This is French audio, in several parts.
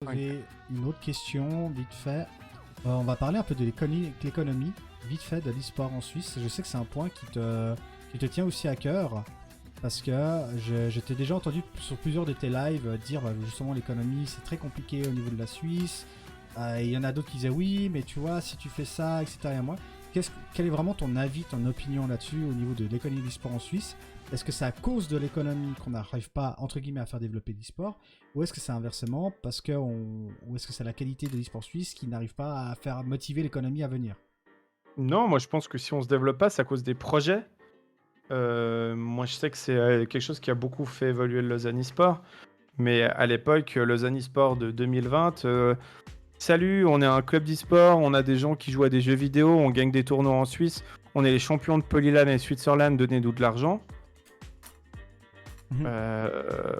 Poser une autre question, vite fait. On va parler un peu de l'économie, vite fait, de l'e-sport en Suisse. Je sais que c'est un point qui te tient aussi à cœur, parce que je t'ai déjà entendu sur plusieurs de tes lives dire justement l'économie c'est très compliqué au niveau de la Suisse. Il y en a d'autres qui disaient oui, mais tu vois, si tu fais ça, etc. Et moi, quel est vraiment ton avis, ton opinion là-dessus au niveau de l'économie de l'e-sport en Suisse? Est-ce que c'est à cause de l'économie qu'on n'arrive pas, entre guillemets, à faire développer l'e-sport? Ou est-ce que c'est inversement ou est-ce que c'est la qualité de l'e-sport suisse qui n'arrive pas à faire motiver l'économie à venir? Non, moi je pense que si on se développe pas, c'est à cause des projets. Moi je sais que c'est quelque chose qui a beaucoup fait évoluer le Lausanne e-sport. Mais à l'époque, Lausanne e-sport de 2020, salut, on est un club d'e-sport, on a des gens qui jouent à des jeux vidéo, on gagne des tournois en Suisse, on est les champions de Polylan et Switzerland, donnez-nous de l'argent. Mhm.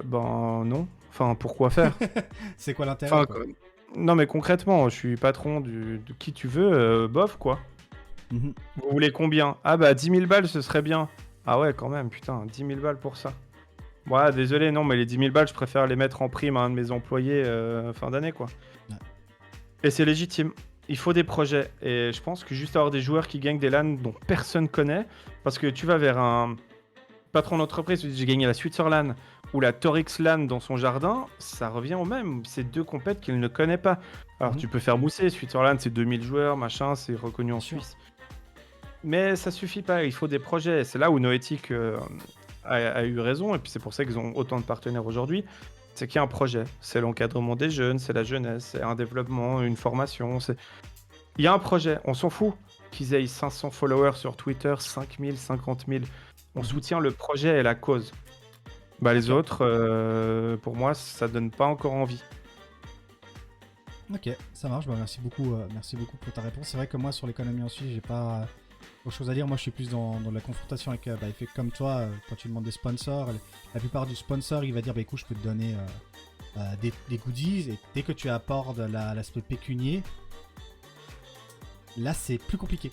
Ben non. Enfin, pourquoi faire? C'est quoi l'intérêt, Enfin, quoi? non mais concrètement, je suis patron de qui tu veux, bof quoi. Mhm. Vous voulez combien? Ah bah 10 000 balles, ce serait bien. Ah ouais, quand même, putain, 10 000 balles pour ça. Ouais, désolé, non, mais les 10 000 balles, je préfère les mettre en prime à un de mes employés fin d'année, quoi. Ouais. Et c'est légitime. Il faut des projets. Et je pense que juste avoir des joueurs qui gagnent des LAN dont personne connaît, parce que tu vas vers un patron d'entreprise, tu dis j'ai gagné la Switzerland ou la Torix LAN dans son jardin, ça revient au même. C'est deux compètes qu'il ne connaît pas. Alors Mhm. tu peux faire mousser, Switzerland c'est 2000 joueurs, machin, c'est reconnu en Bien sûr. Suisse. Mais ça suffit pas, il faut des projets. C'est là où Noetic a eu raison, et puis c'est pour ça qu'ils ont autant de partenaires aujourd'hui. C'est qu'il y a un projet. C'est l'encadrement des jeunes, c'est la jeunesse, c'est un développement, une formation. Il y a un projet, on s'en fout qu'ils aient 500 followers sur Twitter, 5000, 50 000. On Mhm. soutient le projet et la cause. Bah, les Ok. autres, pour moi, ça donne pas encore envie. Ok, ça marche. Bah, merci beaucoup pour ta réponse. C'est vrai que moi, sur l'économie en Suisse, j'ai pas grand-chose à dire. Moi, je suis plus dans la confrontation avec fait comme toi, quand tu demandes des sponsors. La plupart du sponsor, il va dire, bah écoute, je peux te donner des goodies. Et dès que tu apportes l'aspect pécunier, là, c'est plus compliqué.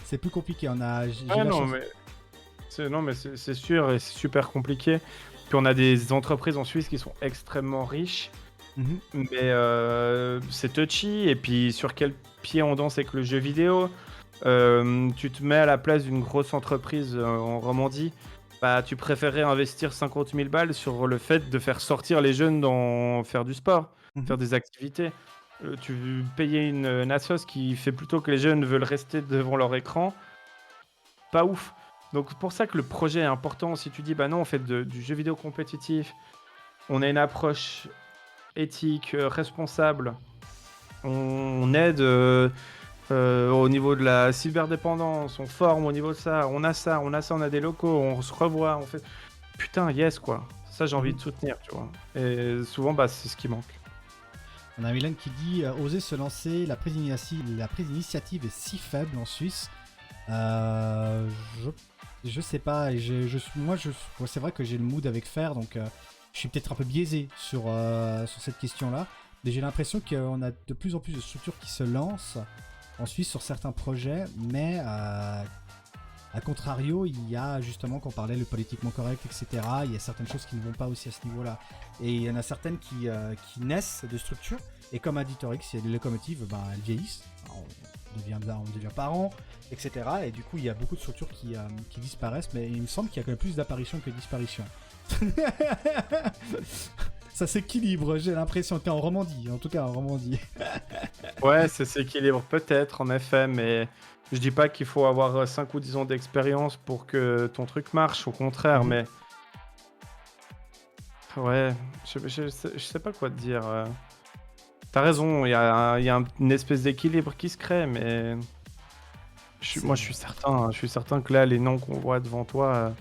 C'est plus compliqué. J'ai Ah la non, chance. mais c'est sûr et c'est super compliqué. Puis on a des entreprises en Suisse qui sont extrêmement riches, Mhm. mais c'est touchy. Et puis sur quel pied on danse avec le jeu vidéo? Tu te mets à la place d'une grosse entreprise en Romandie, bah tu préférerais investir 50 000 balles sur le fait de faire sortir les jeunes dans faire du sport, Mhm. faire des activités. Tu veux payer une assos qui fait plutôt que les jeunes veulent rester devant leur écran, pas ouf. Donc c'est pour ça que le projet est important. Si tu dis bah non, on fait du jeu vidéo compétitif, on a une approche éthique, responsable, on aide au niveau de la cyberdépendance, on forme au niveau de ça, on a ça, on a ça, on a des locaux, on se revoit, on fait... Putain, yes, quoi. Ça, j'ai envie Mhm. de soutenir, tu vois. Et souvent, bah, c'est ce qui manque. On a Mylène qui dit oser se lancer, la prise d'initiative est si faible en Suisse. Euh, je, je sais pas. Ouais, c'est vrai que j'ai le mood avec faire, donc je suis peut-être un peu biaisé sur cette question-là. Mais j'ai l'impression qu'on a de plus en plus de structures qui se lancent en Suisse sur certains projets, mais a contrario, il y a justement, qu'on parlait, le politiquement correct, etc. Il y a certaines choses qui ne vont pas aussi à ce niveau-là. Et il y en a certaines qui naissent de structures. Et comme a dit Torix, il y a les locomotives, ben, elles vieillissent. On devient parents, etc. Et du coup, il y a beaucoup de structures qui disparaissent. Mais il me semble qu'il y a quand même plus d'apparitions que de disparitions. Ça s'équilibre, j'ai l'impression. T'es en Romandie, en tout cas en Romandie. Ouais, ça s'équilibre peut-être, en effet, mais je dis pas qu'il faut avoir 5 ou 10 ans d'expérience pour que ton truc marche, au contraire, Mhm. mais... Ouais, je sais pas quoi te dire. T'as raison, il y a une espèce d'équilibre qui se crée, mais... Moi, C'est je suis certain que là, les noms qu'on voit devant toi,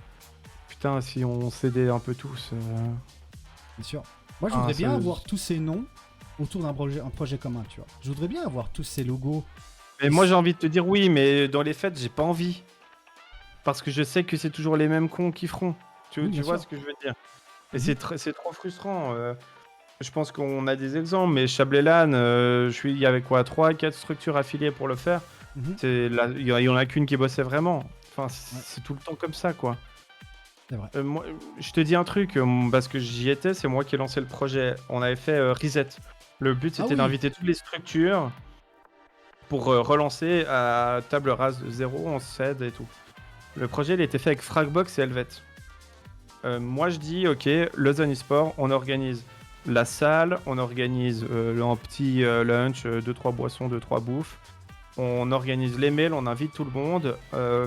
putain, si on s'aidait un peu tous. bien sûr. Moi, je Ah, voudrais bien avoir tous ces noms autour un projet commun, tu vois. Je voudrais bien avoir tous ces logos. Mais moi, j'ai envie de te dire oui, mais dans les faits, j'ai pas envie. Parce que je sais que c'est toujours les mêmes cons qui feront. Oui, Tu bien vois sûr. ce que je veux dire? Et Mhm. c'est trop frustrant. Je pense qu'on a des exemples, mais Chablelan, il y avait quoi, 3 4 structures affiliées pour le faire. Mhm. Il y en a qu'une qui bossait vraiment. Enfin, Ouais, c'est tout le temps comme ça, quoi. c'est vrai. Moi, je te dis un truc, parce que j'y étais, c'est moi qui ai lancé le projet. On avait fait Reset. Le but, Ah c'était oui! d'inviter toutes les structures pour relancer à table rase de zéro, on s'aide et tout. Le projet, il était fait avec Fragbox et Helvet. Moi, je dis, ok, Lausanne eSport, on organise la salle, on organise un petit lunch, 2-3 boissons, 2-3 bouffes. On organise les mails, on invite tout le monde.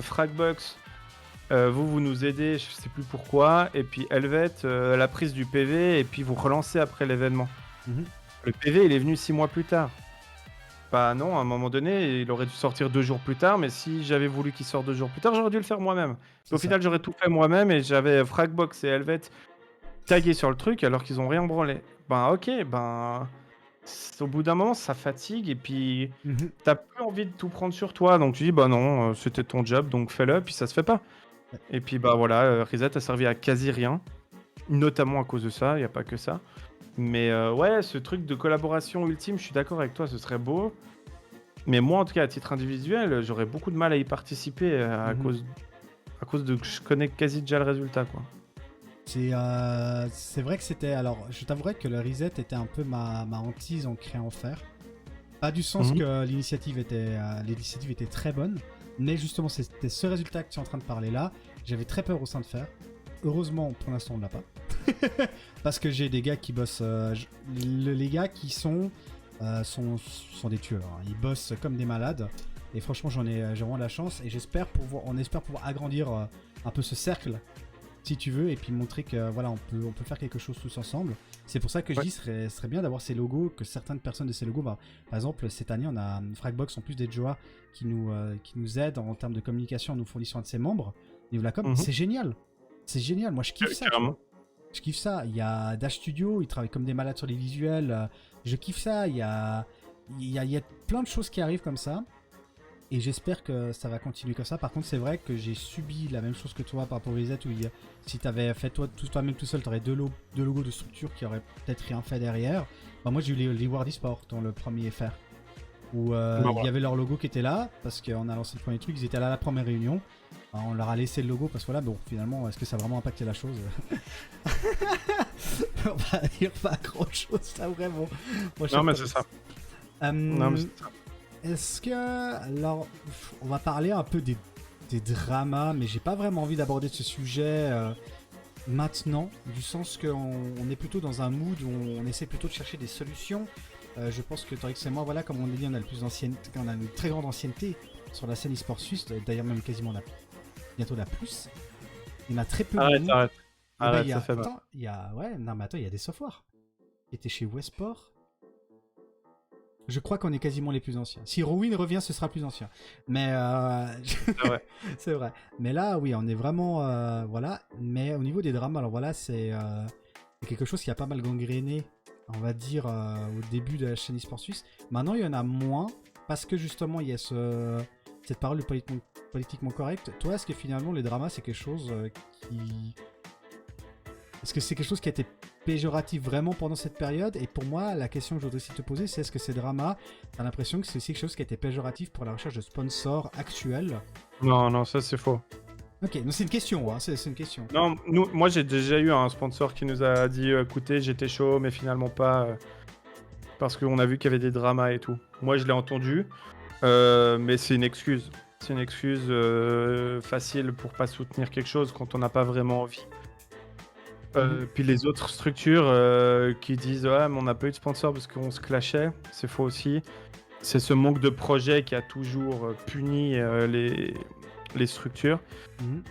Fragbox, vous nous aidez, je sais plus pourquoi. Et puis Helvet, la prise du PV, et puis vous relancez après l'événement. Mhm. Le PV, il est venu 6 mois plus tard. Bah non, à un moment donné, il aurait dû sortir 2 jours plus tard, mais si j'avais voulu qu'il sorte 2 jours plus tard, j'aurais dû le faire moi-même. C'est Au ça. final, j'aurais tout fait moi-même et j'avais Fragbox et Helvet tagués sur le truc alors qu'ils ont rien branlé. Ben ok, ben au bout d'un moment, ça fatigue et puis Mhm. t'as plus envie de tout prendre sur toi. Donc tu dis, bah non, c'était ton job, donc fais-le, puis ça se fait pas. Ouais. Et puis bah voilà, Reset a servi à quasi rien, notamment à cause de ça, il n'y a pas que ça. Mais ouais, ce truc de collaboration ultime, je suis d'accord avec toi, ce serait beau. Mais moi, en tout cas, à titre individuel, j'aurais beaucoup de mal à y participer Mhm. à cause de que je connais quasi déjà le résultat, quoi. C'est vrai que c'était. Alors, je t'avouerais que le reset était un peu ma hantise en créant faire. Pas du sens Mhm. que l'initiative était très bonne, mais justement, c'était ce résultat que tu es en train de parler là. J'avais très peur au sein de faire. Heureusement, pour l'instant, on l'a pas. Parce que j'ai des gars qui bossent. Les gars qui sont des tueurs, hein. Ils bossent comme des malades. Et franchement, j'ai vraiment de la chance. Et on espère pouvoir agrandir un peu ce cercle, si tu veux, et puis montrer que voilà, on peut faire quelque chose tous ensemble. C'est pour ça que je Ouais. dis, ce serait bien d'avoir ces logos, que certaines personnes de ces logos, bah, par exemple, cette année, on a Fragbox, en plus des Joa, qui nous aide en termes de communication en nous fournissant un de ses membres. Niveau de la com, Mhm. c'est génial. C'est génial. Moi, je kiffe ça, tu Carrément. vois. Je kiffe ça. Il y a Dash Studio, ils travaillent comme des malades sur les visuels. Je kiffe ça. Il y a plein de choses qui arrivent comme ça. Et j'espère que ça va continuer comme ça. Par contre, c'est vrai que j'ai subi la même chose que toi par rapport au Reset, où si t'avais fait toi-même tout seul, t'aurais deux logos de structure qui auraient peut-être rien fait derrière. Bah, moi, j'ai eu les World eSport dans le premier FR, où Bah il y voilà. avait leur logo qui était là, parce qu'on a lancé le premier truc, ils étaient là à la première réunion. Bah, on leur a laissé le logo, parce que voilà, bon, finalement, est-ce que ça a vraiment impacté la chose? On va dire pas grand chose, ça vraiment. Moi, je Non, sais mais pas. c'est ça. Non, mais Euh, c'est ça. Est-ce que. Alors, on va parler un peu des dramas, mais j'ai pas vraiment envie d'aborder ce sujet maintenant, du sens qu'on est plutôt dans un mood où on essaie plutôt de chercher des solutions. Je pense que Torix et moi, voilà, comme on l'a dit, on a le plus d'ancienneté, on a une très grande ancienneté sur la scène e-sport suisse, d'ailleurs même quasiment bientôt la plus. Il y en a très peu de Arrête, nous. arrête. Et ben il Arrête, y ça a. fait mal. Attends, il y a. Ouais, non mais attends, il y a des softwares qui étaient chez Westport. Je crois qu'on est quasiment les plus anciens. Si Rowin revient, ce sera plus ancien. Mais C'est vrai. c'est vrai. Mais là, oui, on est vraiment voilà. Mais au niveau des dramas, alors voilà, c'est quelque chose qui a pas mal gangréné, on va dire, au début de la chaîne eSport Suisse. Maintenant, il y en a moins parce que justement, il y a cette parole politiquement correcte. Toi, est-ce que finalement les dramas, c'est quelque chose qui est-ce que c'est quelque chose qui a été péjoratif vraiment pendant cette période? Et pour moi, la question que je voudrais aussi te poser, c'est est-ce que ces dramas, t'as l'impression que c'est aussi quelque chose qui a été péjoratif pour la recherche de sponsors actuels? Non, non, ça c'est faux. Ok, donc c'est une question, hein, c'est une question. Non, moi j'ai déjà eu un sponsor qui nous a dit écoutez, j'étais chaud, mais finalement pas, parce qu'on a vu qu'il y avait des dramas et tout. Moi je l'ai entendu, mais c'est une excuse. C'est une excuse facile pour pas soutenir quelque chose quand on n'a pas vraiment envie. Mhm. Puis les autres structures qui disent ouais, mais on n'a pas eu de sponsor parce qu'on se clashait, c'est faux aussi. C'est ce manque de projet qui a toujours puni les structures. Mhm.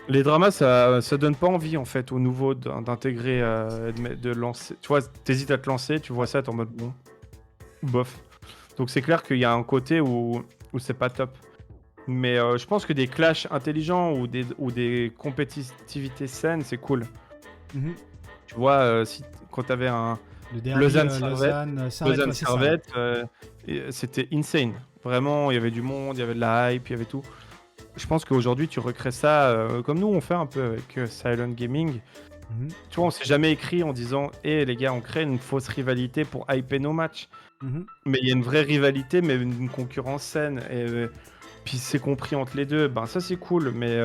Les dramas, ça donne pas envie en fait au nouveau d'intégrer, de lancer. Tu vois, t'hésites à te lancer, tu vois Ouais. ça, t'es en mode bon, bof. Donc c'est clair qu'il y a un côté où c'est pas top. Mais je pense que des clashs intelligents ou des compétitivités saines, c'est cool. Mhm. Tu vois, quand t'avais un Le derby Lausanne-Servette, Lausanne, Servette, ouais, c'est ça. Ouais. Lausanne-Servette, c'était insane. Vraiment, il y avait du monde, il y avait de la hype, il y avait tout. Je pense qu'aujourd'hui, tu recrées ça comme nous on fait un peu avec Silent Gaming. Mhm, Tu vois, on s'est jamais écrit en disant «Eh les gars, on crée une fausse rivalité pour hyper nos matchs». mhm. Mais il y a une vraie rivalité, mais une concurrence saine. Et puis c'est compris entre les deux. Ben ça c'est cool, mais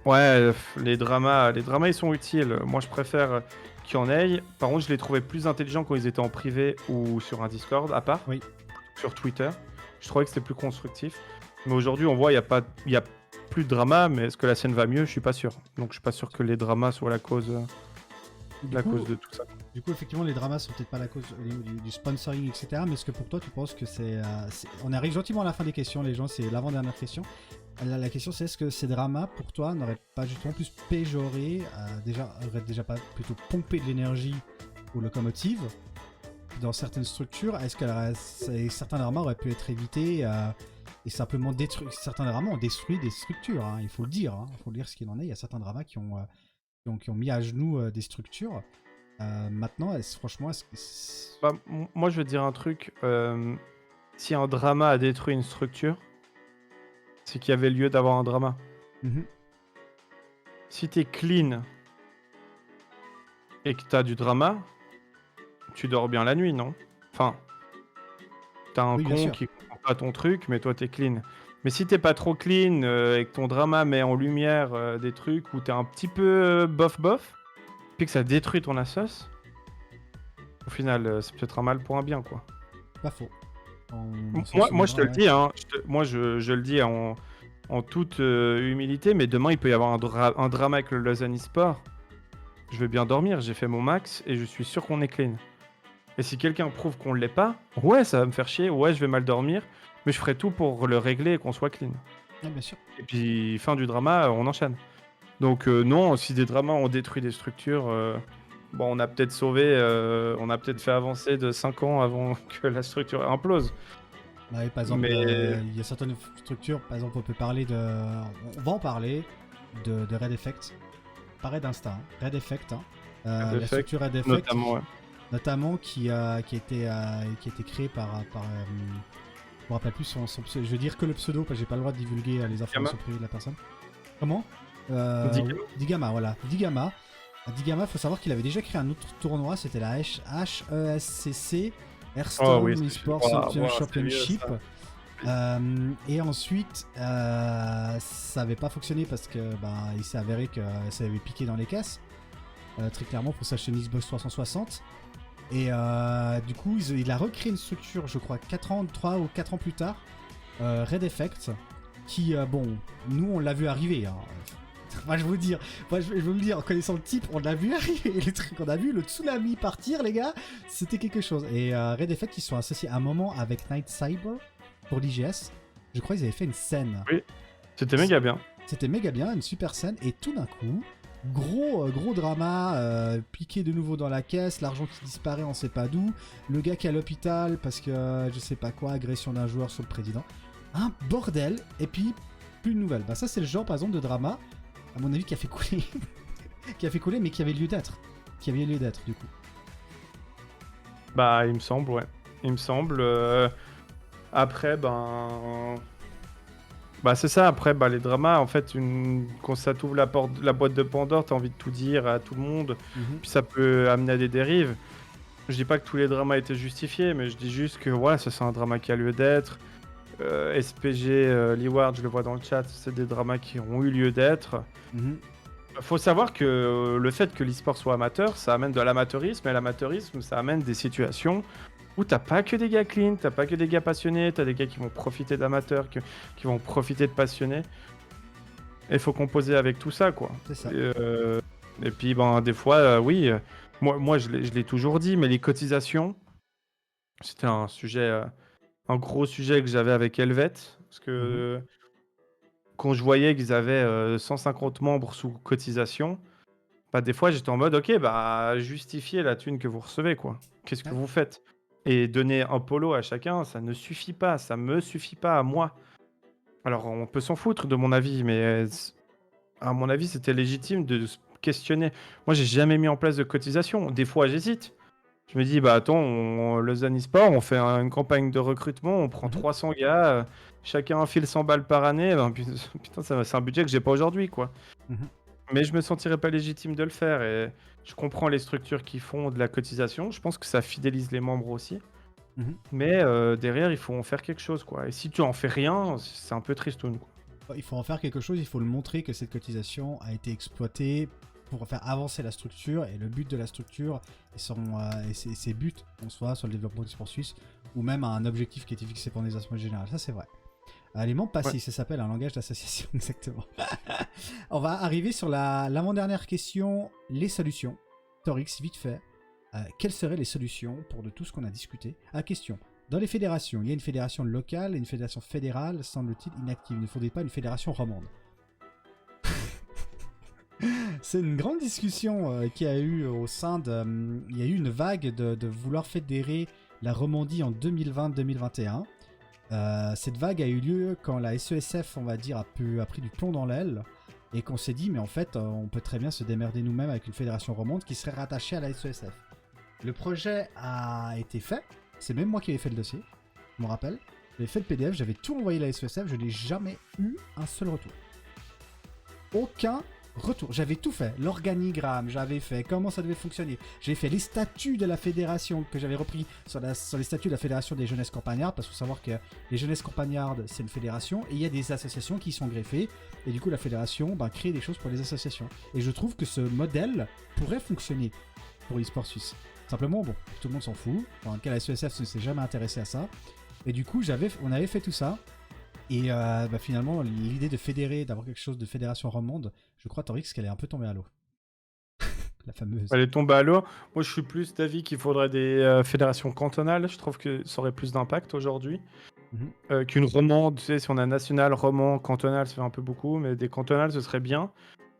ouais, les dramas ils sont utiles. Moi je préfère qu'il y en ait. Par contre, je les trouvais plus intelligents quand ils étaient en privé ou sur un Discord à part, Oui. sur Twitter. Je trouvais que c'était plus constructif. Mais aujourd'hui, on voit, il y a plus de drama, mais est-ce que la scène va mieux? Je suis pas sûr. Donc je suis pas sûr que les dramas soient la cause Du la coup, cause de tout ça. Du coup, effectivement, les dramas sont peut-être pas la cause au niveau du sponsoring, etc. Mais est-ce que pour toi, tu penses que on arrive gentiment à la fin des questions, les gens, c'est l'avant-dernière question. La question, c'est est-ce que ces dramas, pour toi, n'auraient pas justement plus péjoré, auraient déjà pas plutôt pompé de l'énergie aux locomotives dans certaines structures? Est-ce que certains dramas auraient pu être évités et simplement détruire? Certains dramas ont détruit des structures, hein, il faut le dire. Il faut le dire ce qu'il en est. Il y a certains dramas qui ont mis à genoux des structures. Maintenant, franchement, est-ce que Bah, moi, je vais te dire un truc. Si un drama a détruit une structure, c'est qu'il y avait lieu d'avoir un drama. Mhm. Si t'es clean et que t'as du drama, tu dors bien la nuit, non? Enfin, t'as un Oui, bien con sûr. qui comprend pas ton truc, mais toi t'es clean. Mais si t'es pas trop clean et que ton drama met en lumière des trucs où t'es un petit peu bof bof, puis que ça détruit ton assos, au final, c'est peut-être un mal pour un bien, quoi. Pas faux. On s'en Moi, je te souviendra, le ouais. dis, hein, moi, je le dis en toute humilité, mais demain, il peut y avoir un drama avec le Lausanne eSport. Je vais bien dormir, j'ai fait mon max et je suis sûr qu'on est clean. Et si quelqu'un prouve qu'on ne l'est pas, ouais, ça va me faire chier, ouais, je vais mal dormir, mais je ferai tout pour le régler et qu'on soit clean. Ouais, bien sûr. Et puis, fin du drama, on enchaîne. Donc, non, si des dramas ont détruit des structures, bon, on a peut-être on a peut-être fait avancer de 5 ans avant que la structure implose. Ouais, par exemple, Mais il y a certaines structures, par exemple, on peut parler de. On va en parler de Red Effect. Pas Red Insta, hein, Red Effect. Hein. Red La Effect, structure Red Effect, notamment, ouais. notamment qui a été créée par. Je me rappelle plus son pseudo. Je veux dire que le pseudo, parce que j'ai pas le droit de divulguer les informations privées de la personne. Comment Digama. Digama, voilà. Digama. Digama, faut savoir qu'il avait déjà créé un autre tournoi, c'était la HESCC, Oh Hearthstone oui, Esports c'est vieux, Championship. ça. Et ensuite, ça avait pas fonctionné parce que il s'est avéré que ça avait piqué dans les caisses. Très clairement, pour s'acheter une Xbox 360. Et du coup, il a recréé une structure, je crois, 3 ou 4 ans plus tard, Red Effect, qui, bon, nous on l'a vu arriver. Hein. Moi je veux dire, en connaissant le type, on l'a vu arriver. Les trucs qu'on a vu, le tsunami partir, les gars, c'était quelque chose. Et Red Effect, ils sont associés à un moment avec Night Cyber pour l'IGS. Je crois qu'ils avaient fait une scène. Oui, c'était méga bien. C'était méga bien, une super scène. Et tout d'un coup, gros drama, piqué de nouveau dans la caisse, l'argent qui disparaît, on sait pas d'où. Le gars qui est à l'hôpital parce que je sais pas quoi, agression d'un joueur sur le président. Un bordel. Et puis, plus de nouvelles. Bah ça c'est le genre par exemple de drama, à mon avis, qui a fait couler. qui a fait couler, mais qui avait lieu d'être. Qui avait lieu d'être, du coup. Bah, il me semble, ouais. Il me semble. Après, bah c'est ça. Après, les dramas, en fait, quand ça t'ouvre la boîte de Pandore, t'as envie de tout dire à tout le monde. Puis ça peut amener à des dérives. Je dis pas que tous les dramas étaient justifiés, mais je dis juste que voilà, ça c'est un drama qui a lieu d'être. SPG, Leeward, je le vois dans le chat, c'est des dramas qui ont eu lieu d'être. Faut savoir que le fait que l'e-sport soit amateur, ça amène de l'amateurisme, et l'amateurisme, ça amène des situations où t'as pas que des gars clean, t'as pas que des gars passionnés, t'as des gars qui vont profiter d'amateurs, qui vont profiter de passionnés. Et il faut composer avec tout ça, quoi. C'est ça. Et puis, des fois, oui, moi je l'ai toujours dit, mais les cotisations, c'était un sujet, un gros sujet que j'avais avec Helvet, parce que quand je voyais qu'ils avaient 150 membres sous cotisation, des fois j'étais en mode ok, justifiez la thune que vous recevez, quoi. Qu'est-ce que Ouais. vous faites? Et donner un polo à chacun, ça ne suffit pas, ça me suffit pas à moi. Alors on peut s'en foutre de mon avis, mais à mon avis c'était légitime de se questionner. Moi j'ai jamais mis en place de cotisation, des fois j'hésite. Je me dis, attends, Lausanne eSport, on fait une campagne de recrutement, on prend 300 gars, chacun file 100 balles par année. Putain, c'est un budget que j'ai pas aujourd'hui, quoi. Mais je me sentirais pas légitime de le faire et je comprends les structures qui font de la cotisation. Je pense que ça fidélise les membres aussi. Mhm. Mais derrière, il faut en faire quelque chose, quoi. Et si tu en fais rien, c'est un peu tristoun, quoi. Il faut en faire quelque chose, il faut le montrer que cette cotisation a été exploitée pour faire avancer la structure, et le but de la structure et ses buts, en soi, sur le développement du sport suisse, ou même un objectif qui était fixé pour les assemblées générales. Ça, c'est vrai. Les membres Ouais. passifs, ça s'appelle un langage d'association, exactement. On va arriver sur l'avant-dernière question, les solutions. Torix, vite fait. Quelles seraient les solutions pour de tout ce qu'on a discuté? Question. Dans les fédérations, il y a une fédération locale et une fédération fédérale, semble-t-il inactive. Ne faudrait pas une fédération romande? C'est une grande discussion qu'il y a eu au sein de... il y a eu une vague de vouloir fédérer la Romandie en 2020-2021. Cette vague a eu lieu quand la SESF, on va dire, a pris du plomb dans l'aile et qu'on s'est dit, mais en fait, on peut très bien se démerder nous-mêmes avec une fédération romande qui serait rattachée à la SESF. Le projet a été fait, c'est même moi qui avais fait le dossier, je me rappelle. J'avais fait le PDF, j'avais tout envoyé à la SESF, je n'ai jamais eu un seul retour. Aucun retour. J'avais tout fait, l'organigramme, j'avais fait comment ça devait fonctionner. J'ai fait les statuts de la fédération que j'avais repris sur les statuts de la fédération des jeunesses campagnardes, parce qu'il faut savoir que les jeunesses campagnardes, c'est une fédération, et il y a des associations qui sont greffées, et du coup la fédération crée des choses pour les associations. Et je trouve que ce modèle pourrait fonctionner pour l'e-sport suisse. Simplement, bon, tout le monde s'en fout, en tout cas la SESF ne s'est jamais intéressé à ça, et du coup on avait fait tout ça. Et finalement, l'idée de fédérer, d'avoir quelque chose de fédération romande, je crois, Torix, qu'elle est un peu tombée à l'eau. La fameuse. Elle est tombée à l'eau. Moi, je suis plus d'avis qu'il faudrait des fédérations cantonales. Je trouve que ça aurait plus d'impact aujourd'hui qu'une romande. Tu sais, si on a national, roman, cantonal, ça fait un peu beaucoup, mais des cantonales, ce serait bien.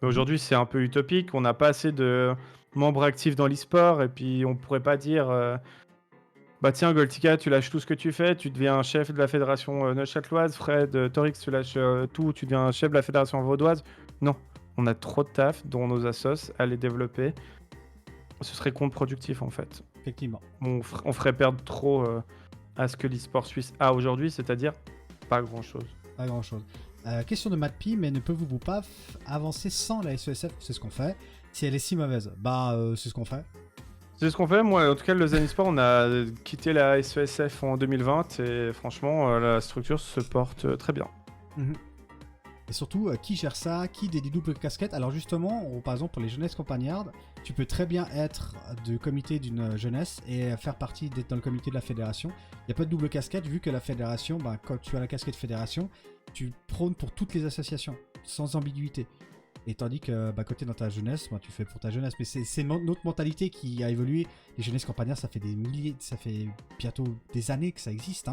Mais aujourd'hui, c'est un peu utopique. On n'a pas assez de membres actifs dans l'e-sport, et puis on pourrait pas dire bah tiens, Goltica, tu lâches tout ce que tu fais, tu deviens chef de la fédération neuchâteloise. Fred, Torix, tu lâches tout, tu deviens chef de la fédération vaudoise. Non, on a trop de taf dans nos assos à les développer. Ce serait contre-productif en fait. Effectivement. On ferait perdre trop à ce que l'e-sport suisse a aujourd'hui, c'est-à-dire pas grand-chose. Pas grand-chose. Question de Matpi, mais ne pouvez-vous pas avancer sans la SESF? C'est ce qu'on fait. Si elle est si mauvaise, c'est ce qu'on fait. C'est ce qu'on fait. Moi, en tout cas, le Lausanne e-sport, on a quitté la SESF en 2020 et franchement, la structure se porte très bien. Et surtout, qui gère ça? Qui des doubles casquettes? Alors justement, par exemple, pour les jeunesses campagnardes, tu peux très bien être du comité d'une jeunesse et faire partie d'être dans le comité de la fédération. Il n'y a pas de double casquette, vu que la fédération, quand tu as la casquette fédération, tu prônes pour toutes les associations, sans ambiguïté. Et tandis que côté dans ta jeunesse, tu fais pour ta jeunesse. Mais c'est notre mentalité qui a évolué. Les jeunesses campagnardes, ça fait ça fait bientôt des années que ça existe,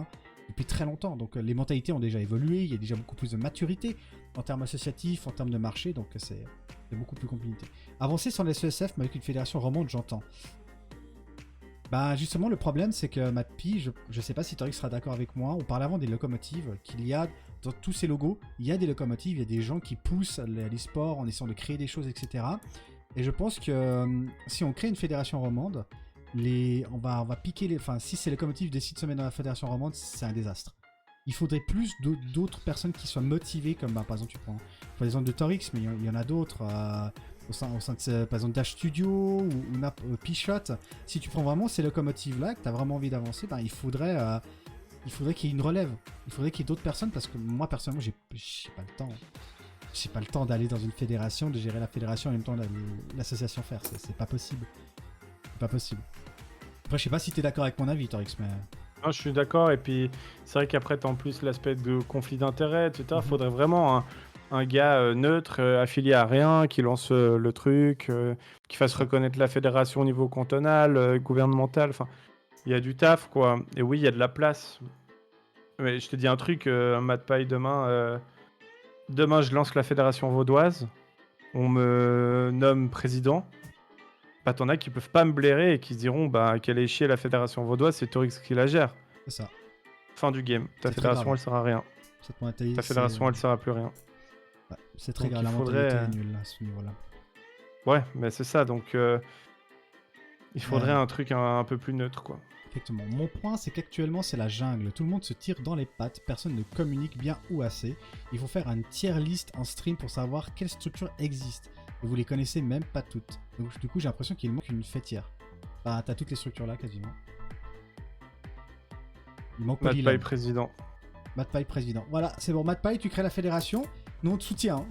depuis très longtemps. Donc les mentalités ont déjà évolué, il y a déjà beaucoup plus de maturité en termes associatifs, en termes de marché, donc c'est beaucoup plus compliqué. Avancer sans les SESF, mais avec une fédération romande, j'entends. Justement, le problème, c'est que Matpi, je sais pas si Torix sera d'accord avec moi, on parlait avant des locomotives, qu'il y a dans tous ces logos, il y a des locomotives, il y a des gens qui poussent l'e-sport en essayant de créer des choses, etc. Et je pense que si on crée une fédération romande, on va piquer si ces locomotives décident de se mettre dans la fédération romande, c'est un désastre. Il faudrait plus d'autres personnes qui soient motivées, comme par exemple, tu prends l'exemple de Torix, mais il y en a d'autres au sein de, par exemple, Dash Studio ou Pichot. Si tu prends vraiment ces locomotives-là, que tu as vraiment envie d'avancer, il faudrait qu'il y ait une relève. Il faudrait qu'il y ait d'autres personnes, parce que moi, personnellement, j'ai pas le temps. J'ai pas le temps d'aller dans une fédération, de gérer la fédération en même temps l'association faire. C'est pas possible. C'est pas possible. Après, je sais pas si t'es d'accord avec mon avis, Torix, mais... Non, je suis d'accord, et puis c'est vrai qu'après, t'as en plus l'aspect de conflit d'intérêts, etc. Faudrait vraiment un gars neutre, affilié à rien, qui lance le truc, qui fasse reconnaître la fédération au niveau cantonal, gouvernemental. Enfin, il y a du taf, quoi. Et oui, il y a de la place. Mais je te dis un truc, Matt Pie, demain, je lance la fédération vaudoise. On me nomme président. T'en as qui peuvent pas me blairer et qui se diront qu'elle est chier la fédération vaudoise, c'est Torix qui la gère. C'est ça. Fin du game. Ta fédération, elle sert à rien. Ta fédération, elle sert à plus rien. Ouais, c'est très grave, la mentalité est nulle à ce niveau-là. Ouais, mais c'est ça, donc il faudrait un truc un peu plus neutre, quoi. Effectivement. Mon point, c'est qu'actuellement, c'est la jungle. Tout le monde se tire dans les pattes, personne ne communique bien ou assez. Il faut faire une tier list en stream pour savoir quelle structure existe. et vous les connaissez même pas toutes. Donc du coup, j'ai l'impression qu'il manque une fêtière. Enfin, t'as toutes les structures là quasiment. Il manque pas Matt Pie Dylan. président. Matt Pie président. Voilà, c'est bon. Matt Pie, tu crées la fédération. Nous, on te soutient.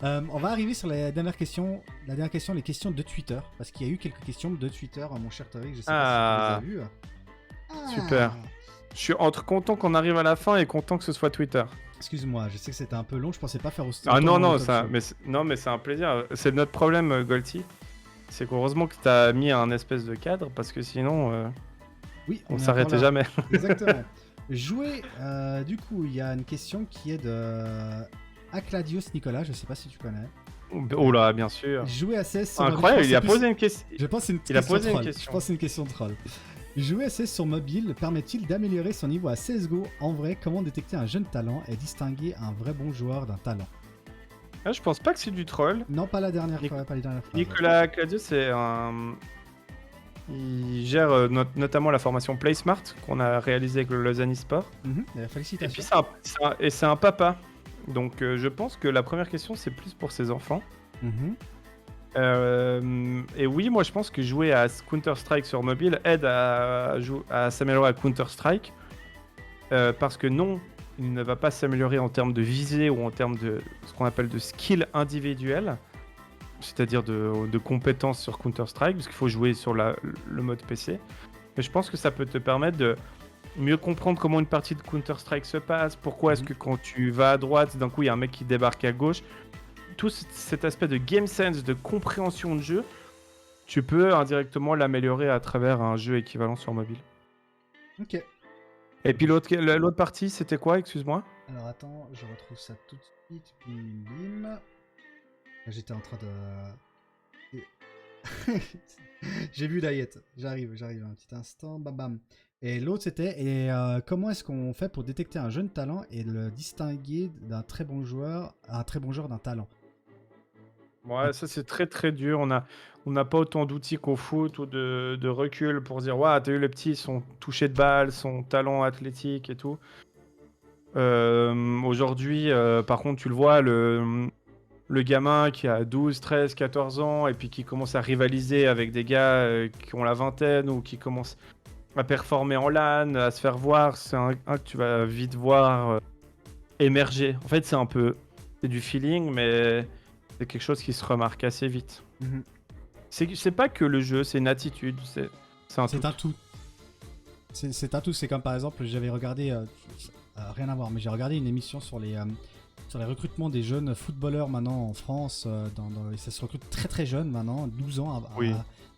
On va arriver sur la dernière question. La dernière question, les questions de Twitter. Parce qu'il y a eu quelques questions de Twitter, mon cher Tariq. Je sais pas si tu les as vues. Super. Je suis entre content qu'on arrive à la fin et content que ce soit Twitter. Excuse-moi, je sais que c'était un peu long. Je pensais pas faire aussi. Ah non, non, mais c'est un plaisir. C'est notre problème, Golty. C'est qu'heureusement que tu as mis un espèce de cadre parce que sinon, oui, on s'arrêtait jamais. Exactement. Jouer, du coup, il y a une question qui est de Acladios Nicolas. Je sais pas si tu connais. Oh là, bien sûr. Jouer à 16 sur Incroyable, il a posé une question. Je pense que c'est une question troll. Je pense que c'est une question troll. Jouer à 16 sur mobile permet-il d'améliorer son niveau à CSGO? En vrai, comment détecter un jeune talent et distinguer un vrai bon joueur d'un talent? Ah, je pense pas que c'est du troll. Non, pas la dernière fois, pas les dernières phrases. Nicolas Claudius, c'est un... Il gère notamment la formation PlaySmart qu'on a réalisée avec le Lausanne eSport. Félicitations. Et puis c'est un papa. Donc je pense que la première question, c'est plus pour ses enfants. Et oui, moi je pense que jouer à Counter-Strike sur mobile aide à s'améliorer à Counter-Strike. Parce que non, il ne va pas s'améliorer en termes de visée ou en termes de ce qu'on appelle de skill individuel, c'est-à-dire de compétences sur Counter-Strike, parce qu'il faut jouer sur le mode PC. Mais je pense que ça peut te permettre de mieux comprendre comment une partie de Counter-Strike se passe, pourquoi est-ce que quand tu vas à droite, d'un coup il y a un mec qui débarque à gauche. Tout cet aspect de game sense, de compréhension de jeu, tu peux indirectement l'améliorer à travers un jeu équivalent sur mobile. Ok. Et puis l'autre partie, c'était quoi, excuse-moi? Alors attends, je retrouve ça tout de suite. Bim, bim. J'étais en train de... J'ai vu Dayet. J'arrive un petit instant. Bam bam. Et l'autre c'était, comment est-ce qu'on fait pour détecter un jeune talent et le distinguer d'un très bon joueur à un très bon joueur d'un talent? Ouais, ça c'est très très dur. On n'a pas autant d'outils qu'au foot ou de recul pour dire ouais, t'as vu les petits, son toucher de balle, son talent athlétique et tout. Aujourd'hui, par contre, tu le vois, le gamin qui a 12, 13, 14 ans et puis qui commence à rivaliser avec des gars qui ont la vingtaine ou qui commencent à performer en LAN, à se faire voir, c'est un que tu vas vite voir émerger. En fait, c'est du feeling, mais c'est quelque chose qui se remarque assez vite. C'est pas que le jeu, c'est une attitude, c'est un tout. C'est un tout. C'est comme par exemple, j'avais regardé, rien à voir, mais j'ai regardé une émission sur les recrutements des jeunes footballeurs maintenant en France. Ça se recrute très très jeune maintenant, 12 ans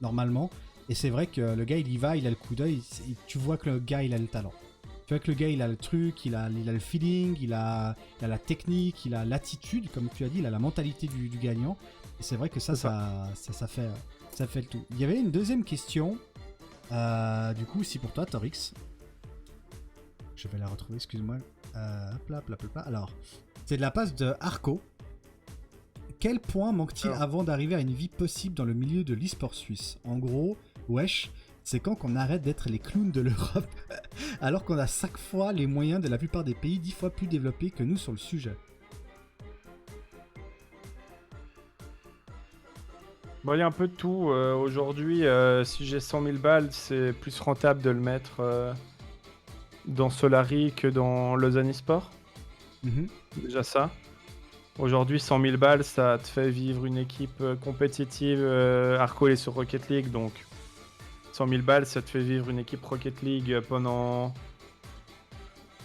normalement. Et c'est vrai que le gars il y va, il a le coup d'œil, tu vois que le gars il a le talent. Tu vois que le gars il a le truc, il a le feeling, il a la technique, il a l'attitude, comme tu as dit, il a la mentalité du gagnant. Et c'est vrai que ça fait le tout. Il y avait une deuxième question, du coup aussi pour toi Torix. Je vais la retrouver, excuse-moi. Hop là. Alors, c'est de la passe de Arco. Quel point manque-t-il avant d'arriver à une vie possible dans le milieu de l'e-sport suisse? En gros, wesh, c'est quand qu'on arrête d'être les clowns de l'Europe alors qu'on a 5 fois les moyens de la plupart des pays 10 fois plus développés que nous sur le sujet. Bon, il y a un peu de tout. Aujourd'hui, si j'ai 100 000 balles, c'est plus rentable de le mettre dans Solari que dans Lausanne eSport. Déjà ça. Aujourd'hui, 100 000 balles, ça te fait vivre une équipe compétitive. Arco est sur Rocket League, donc 100 000 balles, ça te fait vivre une équipe Rocket League pendant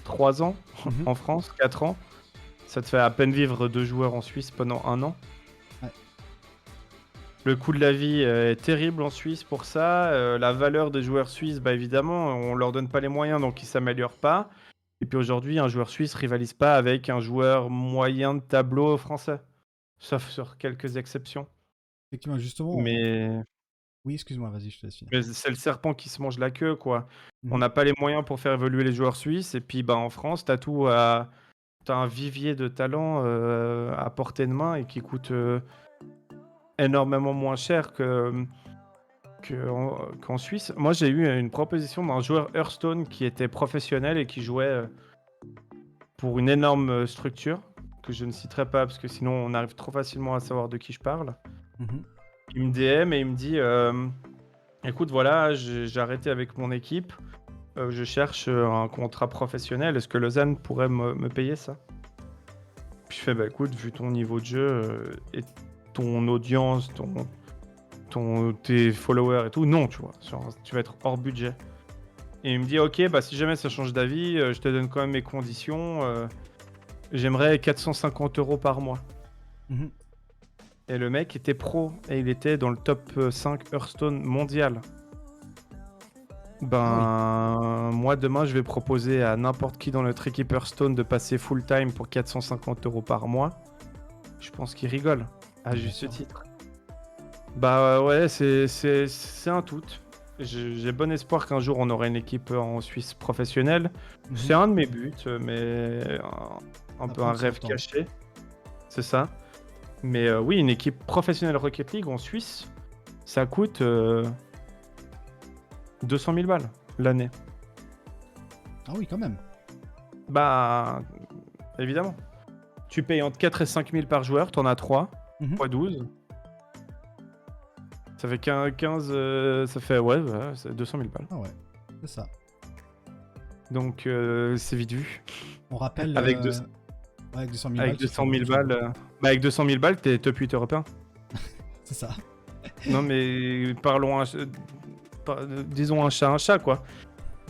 3 ans en France, 4 ans. Ça te fait à peine vivre 2 joueurs en Suisse pendant 1 an. Ouais. Le coût de la vie est terrible en Suisse pour ça. La valeur des joueurs suisses, bah évidemment, on leur donne pas les moyens, donc ils s'améliorent pas. Et puis aujourd'hui, un joueur suisse rivalise pas avec un joueur moyen de tableau français, sauf sur quelques exceptions. Effectivement, justement. Mais oui, excuse-moi, vas-y, je te laisse finir. Mais c'est le serpent qui se mange la queue, quoi. On n'a pas les moyens pour faire évoluer les joueurs suisses. Et puis, bah, en France, t'as un vivier de talent à portée de main et qui coûte énormément moins cher qu'en Suisse. Moi, j'ai eu une proposition d'un joueur Hearthstone qui était professionnel et qui jouait pour une énorme structure que je ne citerai pas parce que sinon on arrive trop facilement à savoir de qui je parle. Mhm. Il me DM et il me dit écoute, voilà, j'ai arrêté avec mon équipe, je cherche un contrat professionnel, est-ce que Lausanne pourrait me payer ça? Puis je fais bah écoute, vu ton niveau de jeu et ton audience, tes followers et tout, non, tu vois, tu vas être hors budget. Et il me dit ok, bah si jamais ça change d'avis, je te donne quand même mes conditions. J'aimerais 450 € par mois. Mhm. Et le mec était pro et il était dans le top 5 Hearthstone mondial. Ah oui. Ben, moi demain, je vais proposer à n'importe qui dans notre équipe Hearthstone de passer full time pour 450 € par mois. Je pense qu'il rigole, à Bien juste sûr. titre. Bah ouais, c'est un tout. J'ai bon espoir qu'un jour on aura une équipe en Suisse professionnelle. Mhm. C'est un de mes buts, mais un Ça peu un prend son rêve temps. caché. C'est ça. Mais oui, une équipe professionnelle Rocket League en Suisse, ça coûte 200 000 balles l'année. Ah oui, quand même. Bah, évidemment. Tu payes entre 4 et 5 000 par joueur, t'en as 3, Mhm. x 12. Ça fait 15, ça fait, ouais, c'est 200 000 balles. Ah ouais, c'est ça. Donc, c'est vite vu. On rappelle, Avec, ouais, avec 200 000 avec balles, tu fais 200 beaucoup 000 de choses. balles, bah, avec 200 000 balles, t'es top 8 européen. C'est ça. Non, mais parlons, disons un chat, quoi.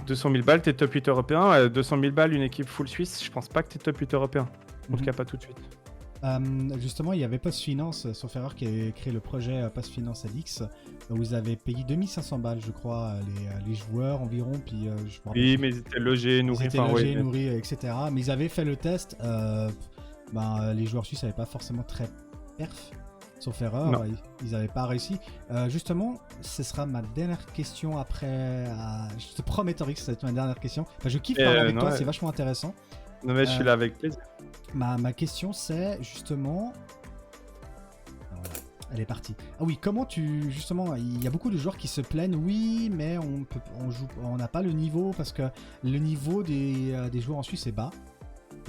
200 000 balles, t'es top 8 européen. 200 000 balles, une équipe full suisse, je pense pas que t'es top 8 européen. En tout Mhm. cas, pas tout de suite. Justement, il y avait Post Finance, sauf erreur, qui avait créé le projet Post Finance Alix, où ils avaient payé 2500 balles, je crois, les joueurs environ. Puis je me rappelle Oui, plus. mais ils étaient logés, Ils nourris, étaient enfin, ouais. logés, nourris, etc. Mais ils avaient fait le test. Les joueurs suisses n'avaient pas forcément très perf, sauf erreur. Non. Ils n'avaient pas réussi. Justement, ce sera ma dernière question après. Je te promets, Torix, ça va être ma dernière question. Enfin, je kiffe parler avec non, toi, ouais. c'est vachement intéressant. Non, mais je suis là avec plaisir. Ma question, c'est justement. Ah, voilà, elle est partie. Ah oui, comment tu. Justement, il y a beaucoup de joueurs qui se plaignent. Oui, mais on n'a pas le niveau parce que le niveau des joueurs en Suisse est bas.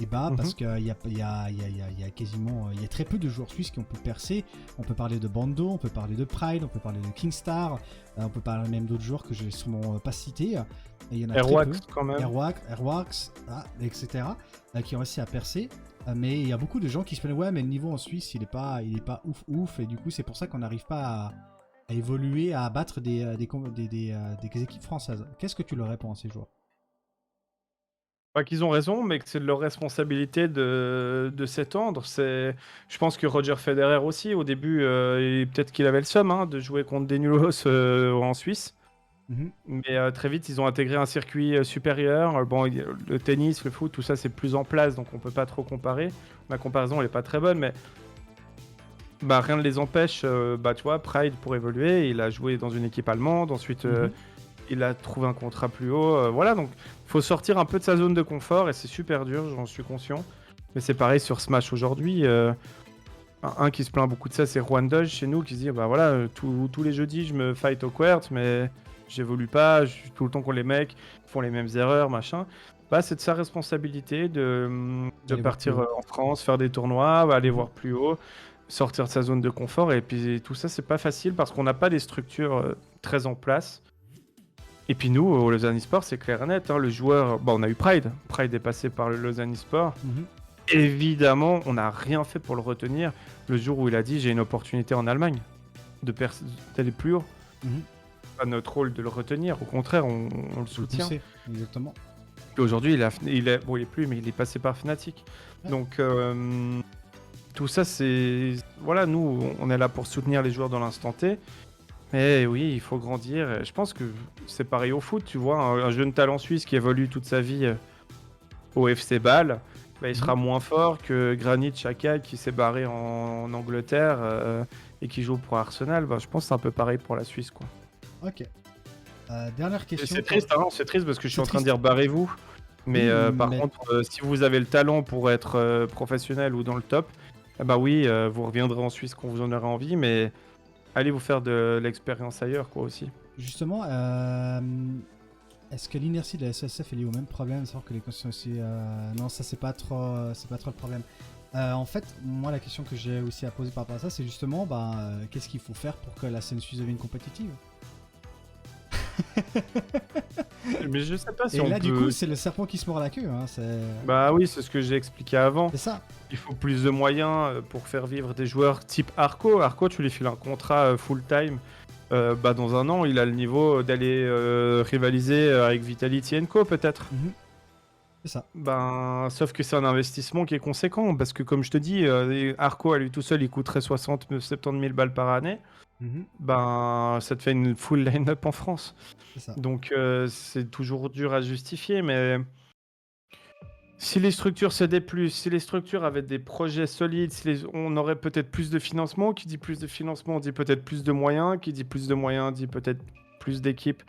Et bas parce qu'il y a quasiment. Il y a très peu de joueurs suisses qui ont pu percer. On peut parler de Bando, on peut parler de Pride, on peut parler de Kingstar, on peut parler même d'autres joueurs que je vais sûrement pas citer. Et il y en a très peu. Airwax, quand même. Airwax, etc. Qui ont réussi à percer. Mais il y a beaucoup de gens qui se plaignent, ouais, mais le niveau en Suisse, il est pas ouf. Et du coup, c'est pour ça qu'on n'arrive pas à évoluer, à battre des équipes françaises. Qu'est-ce que tu leur réponds à ces joueurs? Pas qu'ils ont raison, mais que c'est de leur responsabilité de s'étendre. Je pense que Roger Federer aussi, au début, peut-être qu'il avait le seum de jouer contre des nulos en Suisse. Mhm. Mais très vite, ils ont intégré un circuit supérieur. Bon, le tennis, le foot, tout ça, c'est plus en place, donc on peut pas trop comparer. Ma comparaison, elle est pas très bonne, mais bah, rien ne les empêche. Tu vois, Pride, pour évoluer, il a joué dans une équipe allemande. Ensuite, il a trouvé un contrat plus haut. Voilà, donc il faut sortir un peu de sa zone de confort et c'est super dur, j'en suis conscient. Mais c'est pareil sur Smash aujourd'hui. Un qui se plaint beaucoup de ça, c'est Juan Dodge chez nous qui se dit bah voilà, tous les jeudis, je me fight au Quert, mais j'évolue pas, je suis tout le temps contre les mecs, ils font les mêmes erreurs, machin. Bah, c'est de sa responsabilité de D'aller voir partir plus haut. en France, faire des tournois, aller Mhm. voir plus haut, sortir de sa zone de confort. Et puis tout ça, c'est pas facile parce qu'on n'a pas des structures très en place. Et puis nous, au Lausanne eSport, c'est clair et net. Le joueur, on a eu Pride. Pride est passé par le Lausanne eSport. Mhm. Évidemment, on n'a rien fait pour le retenir le jour où il a dit j'ai une opportunité en Allemagne d'aller plus haut. Mhm. Pas notre rôle de le retenir, au contraire, on le Faut le soutient. pousser, exactement. Et aujourd'hui, il est plus, mais il est passé par Fnatic. Ouais. Donc tout ça, c'est voilà, nous, on est là pour soutenir les joueurs dans l'instant T. Mais oui, il faut grandir. Je pense que c'est pareil au foot, tu vois, un jeune talent suisse qui évolue toute sa vie au FC Bâle, il sera moins fort que Granit Xhaka qui s'est barré en Angleterre et qui joue pour Arsenal. Je pense que c'est un peu pareil pour la Suisse, quoi. Ok. Dernière Et question. c'est triste, c'est triste parce que je suis C'est en train de triste. dire barrez-vous. Mais Oui, par mais- contre, si vous avez le talent pour être professionnel ou dans le top, oui, vous reviendrez en Suisse quand vous en aurez envie, mais allez vous faire de l'expérience ailleurs, quoi, aussi. Justement, est-ce que l'inertie de la SSF est liée au même problème, savoir que les conditions aussi, non, ça c'est pas trop le problème. En fait, moi, la question que j'ai aussi à poser par rapport à ça, c'est justement, qu'est-ce qu'il faut faire pour que la scène suisse devienne compétitive? Mais je sais pas si Et on là, du peut. coup, c'est le serpent qui se mord la queue. Hein, Bah oui, c'est ce que j'ai expliqué avant. c'est ça. Il faut plus de moyens pour faire vivre des joueurs type Arco. Arco, tu lui files un contrat full-time. Dans un an, il a le niveau d'aller rivaliser avec Vitality Co peut-être. Mhm. C'est ça. Sauf que c'est un investissement qui est conséquent parce que comme je te dis, Arco à lui tout seul, il coûterait 60-70 000 balles par année. Mhm. Ça te fait une full line-up en France. C'est ça. Donc c'est toujours dur à justifier, mais si les structures s'aidaient plus, si les structures avaient des projets solides, on aurait peut-être plus de financement. Qui dit plus de financement dit peut-être plus de moyens. Qui dit plus de moyens dit peut-être plus d'équipes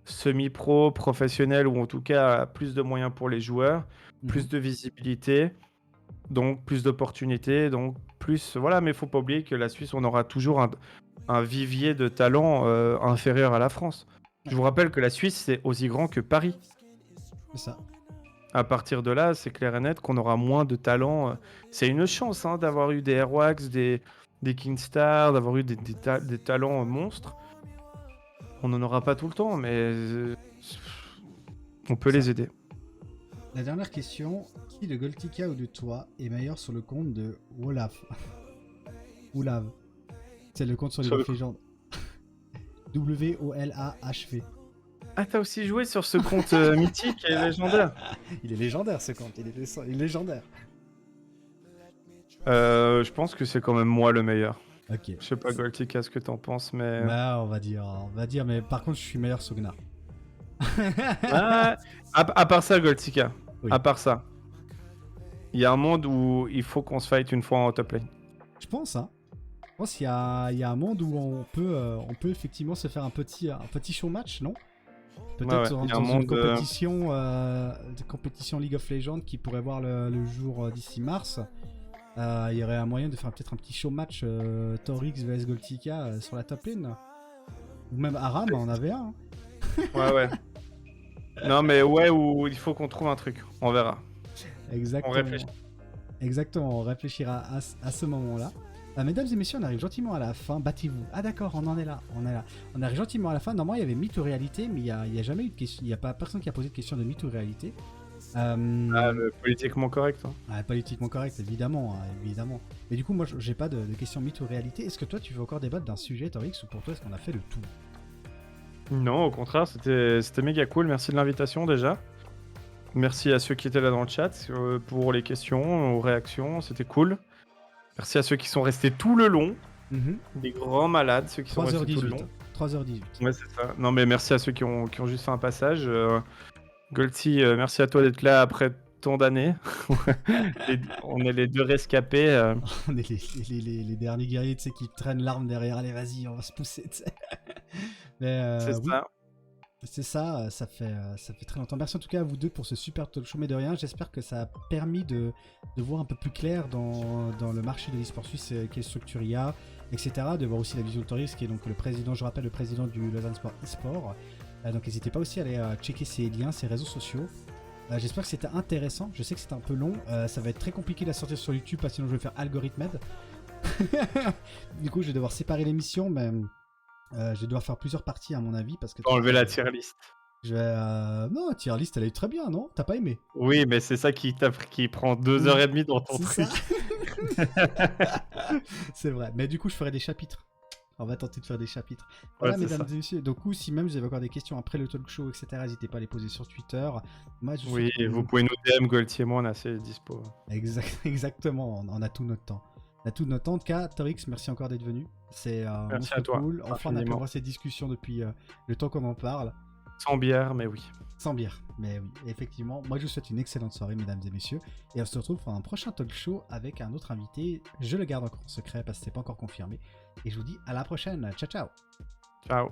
semi-pro, professionnelles, ou en tout cas plus de moyens pour les joueurs, plus Mhm. de visibilité, donc plus d'opportunités, donc plus... Voilà, mais il faut pas oublier que la Suisse, on aura toujours un vivier de talents inférieur à la France. Je vous rappelle que la Suisse, c'est aussi grand que Paris. C'est ça. À partir de là, c'est clair et net qu'on aura moins de talents. C'est une chance d'avoir eu des Airwax, des Kingstar, d'avoir eu des talents monstres. On n'en aura pas tout le temps, mais on peut les aider. La dernière question, qui de Goltica ou de toi est meilleur sur le compte de Wolaf? Olav. C'est le compte sur League of Legends. W-O-L-A-H-V. Ah, t'as aussi joué sur ce compte mythique et légendaire. Il est légendaire ce compte, il est légendaire. Je pense que c'est quand même moi le meilleur. Ok. Je sais pas, Goltica, ce que t'en penses, mais... Bah, on va dire, mais par contre, je suis meilleur sur Gnar. À part ça, Goltica, Oui. à part ça, il y a un monde où il faut qu'on se fight une fois en top lane. Je pense, hein. Je pense qu'il y a un monde où on peut effectivement se faire un petit show match, non? Peut-être il y a dans un une monde, compétition League of Legends qui pourrait voir le jour d'ici mars. Il y aurait un moyen de faire peut-être un petit show match Torix vs Goltica sur la top lane. Ou même Aram en avait un. Hein. Ouais. Non, mais ouais, où il faut qu'on trouve un truc. On verra. Exactement. On réfléchit. Exactement, on réfléchira à ce moment-là. Mesdames et messieurs, on arrive gentiment à la fin. Battez-vous. Ah d'accord, on en est là. On arrive gentiment à la fin. Normalement, il y avait mythe ou réalité, mais il y a jamais eu de question. Il n'y a pas personne qui a posé de question de mythe ou réalité. Le politiquement correct. Politiquement correct, évidemment. Mais du coup, moi, j'ai pas de question mythe ou réalité. Est-ce que toi, tu veux encore débattre d'un sujet, Torix, ou pour toi, est-ce qu'on a fait le tout? Non, au contraire, c'était méga cool. Merci de l'invitation déjà. Merci à ceux qui étaient là dans le chat pour les questions, aux réactions. C'était cool. Merci à ceux qui sont restés tout le long. Des grands malades, ceux qui sont restés tout le long. 3h18. Ouais, c'est ça. Non, mais merci à ceux qui ont juste fait un passage. Golty, merci à toi d'être là après tant d'années. On est les deux rescapés. On est les derniers guerriers, tu sais, qui traînent l'arme derrière. Allez, vas-y, on va se pousser, tu sais. Mais c'est oui. ça. C'est ça, ça fait très longtemps. Merci en tout cas à vous deux pour ce super talk show, mais de rien, j'espère que ça a permis de voir un peu plus clair dans le marché de l'e-sport suisse, quelle structure il y a, etc. De voir aussi la vision de Torix, qui est donc le président, je rappelle, le président du Lausanne Sport e-sport. Donc n'hésitez pas aussi à aller checker ses liens, ses réseaux sociaux. J'espère que c'était intéressant, je sais que c'était un peu long, ça va être très compliqué de la sortir sur YouTube, parce que sinon je vais faire algorithmed. Du coup je vais devoir séparer l'émission, mais... je vais devoir faire plusieurs parties à mon avis parce que... Enlever la tier list. Je vais... Non, la tier list elle est très bien, non? T'as pas aimé? Oui, mais c'est ça qui prend 2h30 dans ton truc. C'est vrai, mais du coup je ferai des chapitres. On va tenter de faire des chapitres. Voilà, ouais, mesdames et messieurs. Donc, si même vous avez encore des questions après le talk show, etc., n'hésitez pas à les poser sur Twitter. Moi, oui, vous pouvez nous DM, Golty et moi, on est assez dispo. Exactement, on a tout notre temps. En tout cas, Torix, merci encore d'être venu. C'est merci à toi. Cool. Enfin, on a pu avoir cette discussion depuis le temps qu'on en parle. Sans bière, mais oui. Sans bière, mais oui, effectivement. Moi, je vous souhaite une excellente soirée, mesdames et messieurs. Et on se retrouve pour un prochain talk show avec un autre invité. Je le garde encore en secret parce que c'est pas encore confirmé. Et je vous dis à la prochaine. Ciao, ciao. Ciao.